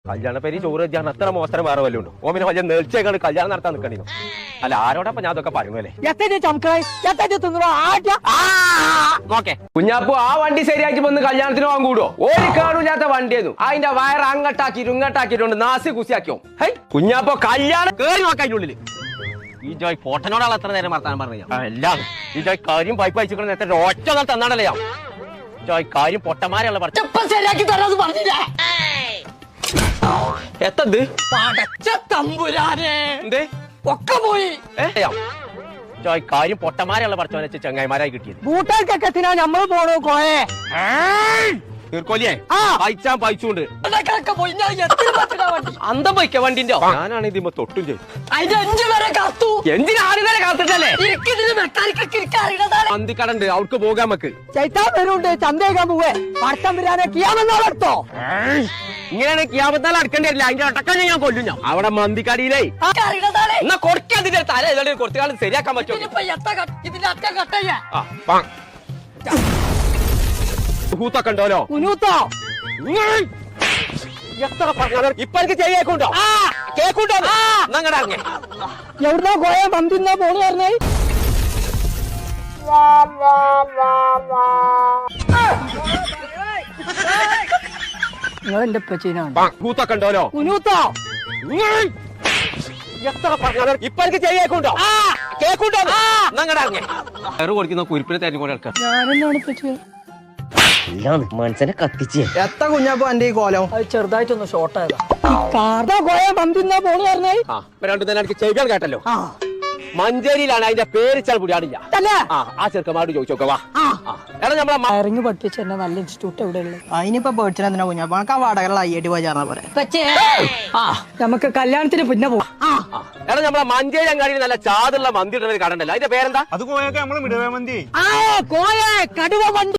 കല്യാണ പേര് ചോറ് വെച്ചാൽ അത്ര മോശം വേറെ വല്ലതും ഉണ്ടോ? ഓമിനെ വലിയ നേർച്ചയൊക്കെ കല്യാണം നടത്താൻ നിൽക്കണോ? അല്ല ആരോടൊപ്പം ഞാൻ അതൊക്കെ പറയുന്നല്ലേ. കുഞ്ഞാപ്പു ആ വണ്ടി ശരിയാക്കി വന്ന് കല്യാണത്തിന് പോകാൻ കൂടുവോ? ഒരു കാണൂല്ലാത്ത വണ്ടിയായിരുന്നു. അതിന്റെ വയർ അങ്ങട്ടാക്കിയിട്ട് ഇങ്ങട്ടാക്കിയിട്ടുണ്ട് നാസി കുസിയാക്കിയോ. ഹൈ കുഞ്ഞാപ്പോ കല്യാണം കേറി നോക്കാനുള്ളില് ഈ ജോയ് ഫോട്ടനോടാണ് എത്ര നേരം വർത്താനം പറഞ്ഞു. എല്ലാം ഈ ജോയ് കാര്യം പൈപ്പ് അയച്ചിട്ട് എത്ര ഒറ്റ തന്നാണല്ലേ ജോയ് കാര്യം പൊട്ടന്മാരെയുള്ള ശരിയാക്കി തരാന്ന് പറഞ്ഞില്ലേ? എത്തത് തമ്പുരാനെ എന്തേ ഒക്കെ പോയി. ജോയ് കാര്യം പൊട്ടന്മാരെയുള്ള പറച്ചോനെ ചങ്ങായിമാരായി കിട്ടിയത്. ബൂട്ടേക്കൊക്കെ എത്തിനാ നമ്മള് പോണു കോയെ തീർക്കോലിയേ പൈച്ചാൻ പൈച്ചുണ്ട് അന്തം പൈക്ക വണ്ടിന്റെ ഞാനാണ് ഇതിമ്മ തൊട്ടും ചെയ്തു. അതിന്റെ 5 വരെ കാത്തു. എന്തിനാദ്യം വരെ കാത്തിട്ടല്ലേ മെക്കാനിക്കടണ്ട് അന്തിക്കടണ്ട് അവർക്ക് പോകാൻ നമുക്ക് ചൈത്താൻ വരുന്നുണ്ട്. ചന്തേക്കാൻ പോവേ പടത്തമ്പുരാനെ കിയാമെന്നോളെടുത്തോ. ഇങ്ങനെയാണ് ക്യാമത്താൽ അടക്കേണ്ടി വരില്ല. അതിന്റെ ഒട്ടക്കം ഞാൻ കൊല്ലും. ഞാൻ അവിടെ മന്തിക്കടിയിലേ എന്നാ കൊടുക്കതിന്റെ തല ഏതാണ്ട് കുറച്ചു കാലം ശരിയാക്കാൻ പറ്റും. ഹൂത്തൊക്കെ ഉണ്ടോലോ എത്ര പറഞ്ഞാലും ഇപ്പൊ എനിക്ക് ചെയ്യേക്കുണ്ടോ കേക്കുണ്ടോ? ഞങ്ങളുടെ അറിഞ്ഞേ എവിടുന്നാ കോയ മന്തിന്നാ പോണു പറഞ്ഞേ. നിങ്ങളെന്റെ പച്ചീനാണ് ഹൂത്തൊക്കെ ഉണ്ടോലോ കുനൂത്തോ. എത്ര പറഞ്ഞാലും ഇപ്പൊ എനിക്ക് ചെയ്യേക്കുണ്ടോ കേക്കുണ്ടോ? ഞങ്ങളുടെ അറിഞ്ഞേ വേറെ കൊടുക്കുന്ന കുരിപ്പിനെ തെരഞ്ഞു കൊടുക്കാം. ഞാനെന്നാണ് പച്ച മനസ്സിനെ കത്തിച്ച് എത്ര കുഞ്ഞാപ്പോ എന്റെ ഈ കോലം അത് ചെറുതായിട്ടൊന്ന് ഷോർട്ടായതാ. കാർഡോ കോയ മന്തിന്നാ പോണു പറഞ്ഞേ. രണ്ടു തന്നെ എനിക്ക് ചെയ്യാൻ കേട്ടല്ലോ. മഞ്ചേരിയിലാണ് അതിന്റെ പേരിച്ചാൽ കൂടിയാണില്ല. ആ ചെറുക്കന്മാരോട് ചോദിച്ചോക്കവാ. വയറിങ് പഠിപ്പിച്ച എന്നെ നല്ല ഇൻസ്റ്റിറ്റ്യൂട്ട് എവിടെയുള്ളത്? അതിനിപ്പോ പേടിച്ചാ കുഞ്ഞാപ്പോ ആ വാടകള അയ്യേട്ടി പോയി ചേർന്നാ പോരെ. നമുക്ക് കല്യാണത്തിന് പിന്നെ പോവാം. എടാ നമ്മളെ മഞ്ചേരി അങ്ങാടിയിൽ നല്ല ചാതുള്ള മന്തി ഇടുന്ന കടണ്ടല്ലോ. അതിന്റെ പേരെന്താ? അത് കോയൊക്കെ നമ്മള് മിടവേ മന്തി കോയ കടുവ മന്തി.